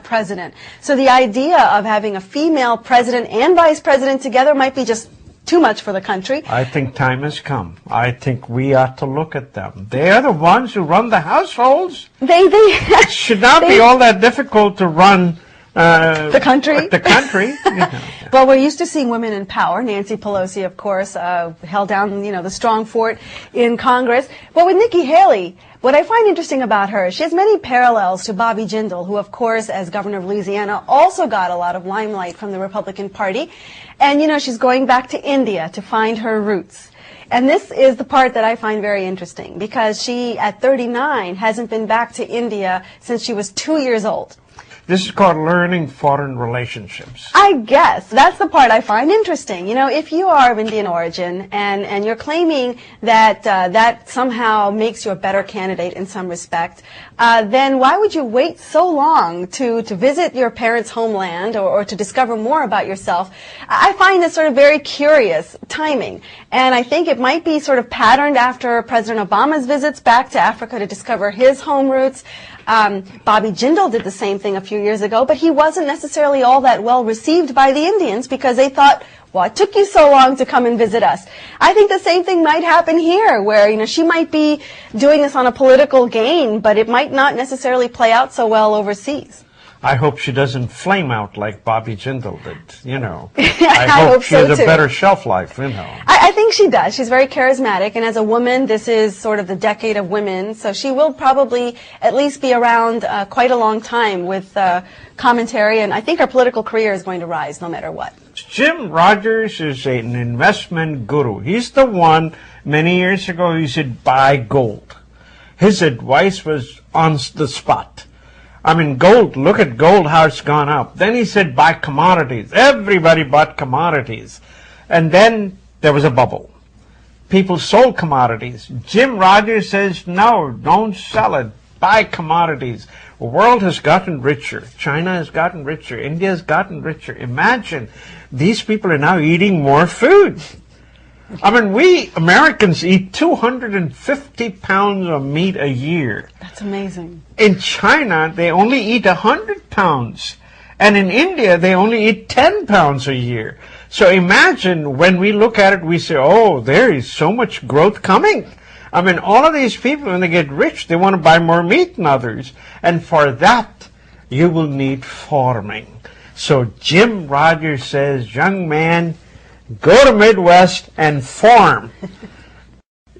president. So the idea of having a female president and vice president together might be just too much for the country. I think time has come. I think we ought to look at them. They are the ones who run the households. It should not be all that difficult to run the country. The country. You know. Well, we're used to seeing women in power. Nancy Pelosi, of course, held down, the strong fort in Congress. But with Nikki Haley, what I find interesting about her, she has many parallels to Bobby Jindal, who, of course, as governor of Louisiana, also got a lot of limelight from the Republican Party. And, she's going back to India to find her roots. And this is the part that I find very interesting, because she, at 39, hasn't been back to India since she was 2 years old. This is called learning foreign relationships. I guess. That's the part I find interesting. If you are of Indian origin and you're claiming that that somehow makes you a better candidate in some respect, then why would you wait so long to visit your parents' homeland or to discover more about yourself? I find this sort of very curious timing. And I think it might be sort of patterned after President Obama's visits back to Africa to discover his home roots. Bobby Jindal did the same thing a few years ago, but he wasn't necessarily all that well received by the Indians because they thought, what took you so long to come and visit us? I think the same thing might happen here, where, she might be doing this on a political gain, but it might not necessarily play out so well overseas. I hope she doesn't flame out like Bobby Jindal did, I hope she has so a better shelf life, I think she does. She's very charismatic, and as a woman, this is sort of the decade of women, so she will probably at least be around quite a long time with commentary, and I think her political career is going to rise no matter what. Jim Rogers is an investment guru. He's the one, many years ago, he said, buy gold. His advice was on the spot. Gold, look at gold, how it's gone up. Then he said, buy commodities. Everybody bought commodities. And then there was a bubble. People sold commodities. Jim Rogers says, no, don't sell it. Buy commodities. The world has gotten richer. China has gotten richer. India has gotten richer. Imagine, these people are now eating more food. We Americans eat 250 pounds of meat a year. That's amazing. In China, they only eat 100 pounds. And in India, they only eat 10 pounds a year. So imagine when we look at it, we say, oh, there is so much growth coming. All of these people, when they get rich, they want to buy more meat than others. And for that, you will need farming. So Jim Rogers says, young man, go to Midwest and farm.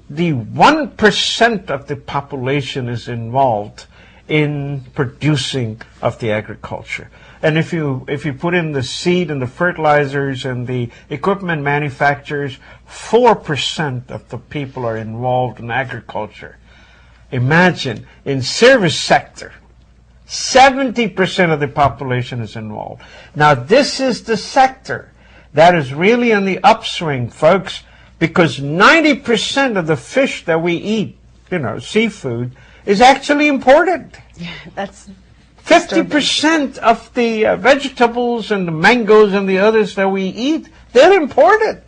The 1% of the population is involved in producing of the agriculture. And if you put in the seed and the fertilizers and the equipment manufacturers, 4% of the people are involved in agriculture. Imagine, in service sector, 70% of the population is involved. Now, this is the sector that is really on the upswing, folks, because 90% of the fish that we eat, seafood, is actually imported. Yeah, that's 50% of the vegetables and the mangoes and the others that we eat, they're imported.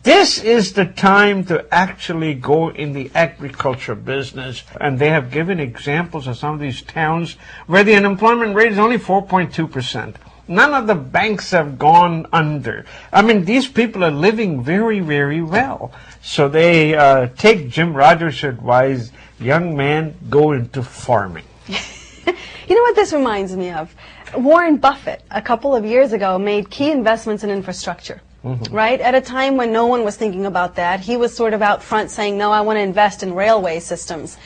This is the time to actually go in the agriculture business. And they have given examples of some of these towns where the unemployment rate is only 4.2%. None of the banks have gone under. These people are living very, very well. So they take Jim Rogers' advice, young man, go into farming. You know what this reminds me of? Warren Buffett, a couple of years ago, made key investments in infrastructure. Mm-hmm. Right? At a time when no one was thinking about that, he was sort of out front saying, no, I want to invest in railway systems.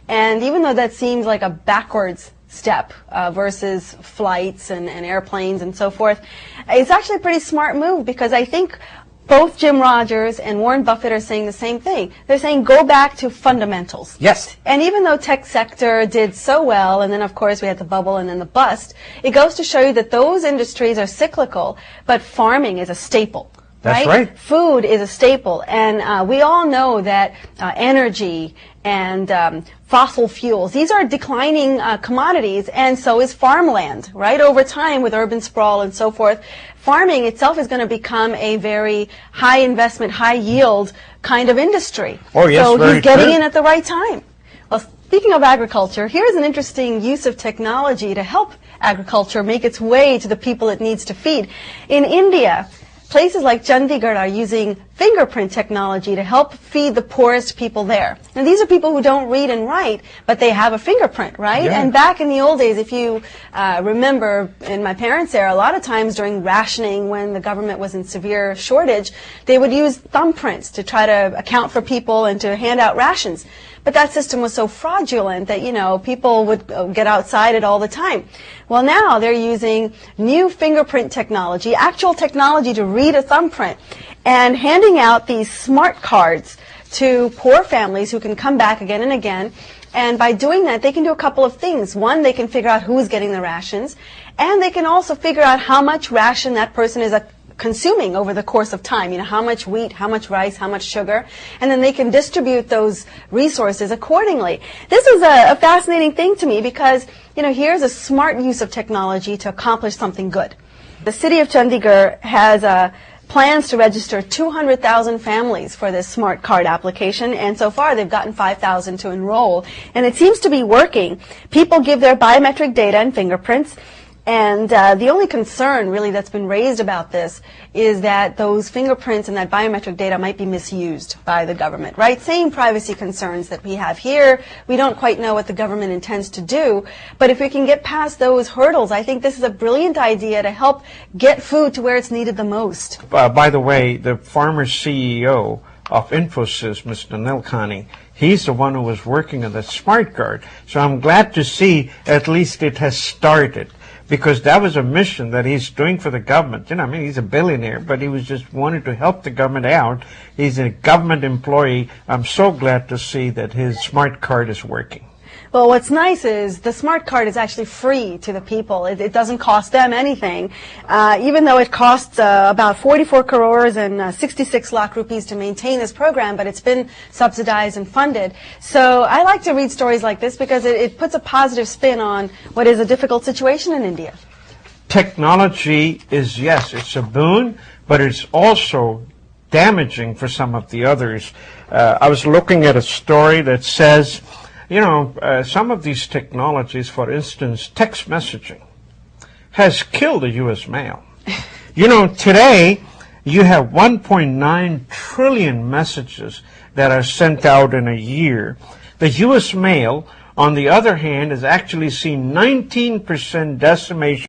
And even though that seems like a backwards step versus flights and airplanes and so forth, it's actually a pretty smart move, because I think both Jim Rogers and Warren Buffett are saying the same thing. They're saying go back to fundamentals. Yes. And even though tech sector did so well, and then of course we had the bubble and then the bust, it goes to show you that those industries are cyclical, but farming is a staple. That's right. Food is a staple, and we all know that energy and fossil fuels, these are declining commodities, and so is farmland, right? Over time, with urban sprawl and so forth, farming itself is going to become a very high investment, high yield kind of industry. Oh, yes, so very he's getting true. in at the right time. Well, Speaking of agriculture, here's an interesting use of technology to help agriculture make its way to the people it needs to feed. In India, places like Chandigarh are using fingerprint technology to help feed the poorest people there. And these are people who don't read and write, but they have a fingerprint, right? Yeah. And back in the old days, if you remember in my parents' era, a lot of times during rationing when the government was in severe shortage, they would use thumbprints to try to account for people and to hand out rations. But that system was so fraudulent that, you know, people would get outside it all the time. Well, now they're using new fingerprint technology, actual technology to read a thumbprint, and handing out these smart cards to poor families who can come back again and again. And by doing that, they can do a couple of things. One, they can figure out who's getting the rations, and they can also figure out how much ration that person is consuming over the course of time. You know, how much wheat, how much rice, how much sugar, and then they can distribute those resources accordingly. This is a fascinating thing to me because, you know, here's a smart use of technology to accomplish something good. The city of Chandigarh has plans to register 200,000 families for this smart card application, and so far they've gotten 5,000 to enroll, and it seems to be working. People give their biometric data and fingerprints, and the only concern really that's been raised about this is that those fingerprints and that biometric data might be misused by the government, right? Same privacy concerns that we have here. We don't quite know what the government intends to do, but if we can get past those hurdles, I think this is a brilliant idea to help get food to where it's needed the most. By the way, the former CEO of Infosys, Mr. Nilkani, he's the one who was working on the smart card. So I'm glad to see at least it has started, because that was a mission that he's doing for the government. You know, I mean, he's a billionaire, but he was just wanting to help the government out. He's a government employee. I'm so glad to see that his smart card is working. Well, what's nice is the smart card is actually free to the people. It doesn't cost them anything, even though it costs about 44 crores and 66 lakh rupees to maintain this program, but it's been subsidized and funded. So I like to read stories like this because it puts a positive spin on what is a difficult situation in India. Technology is, yes, it's a boon, but it's also damaging for some of the others. I was looking at a story that says, you know, some of these technologies, for instance, text messaging, has killed the U.S. mail. You know, today you have 1.9 trillion messages that are sent out in a year. The U.S. mail, on the other hand, has actually seen 19% decimation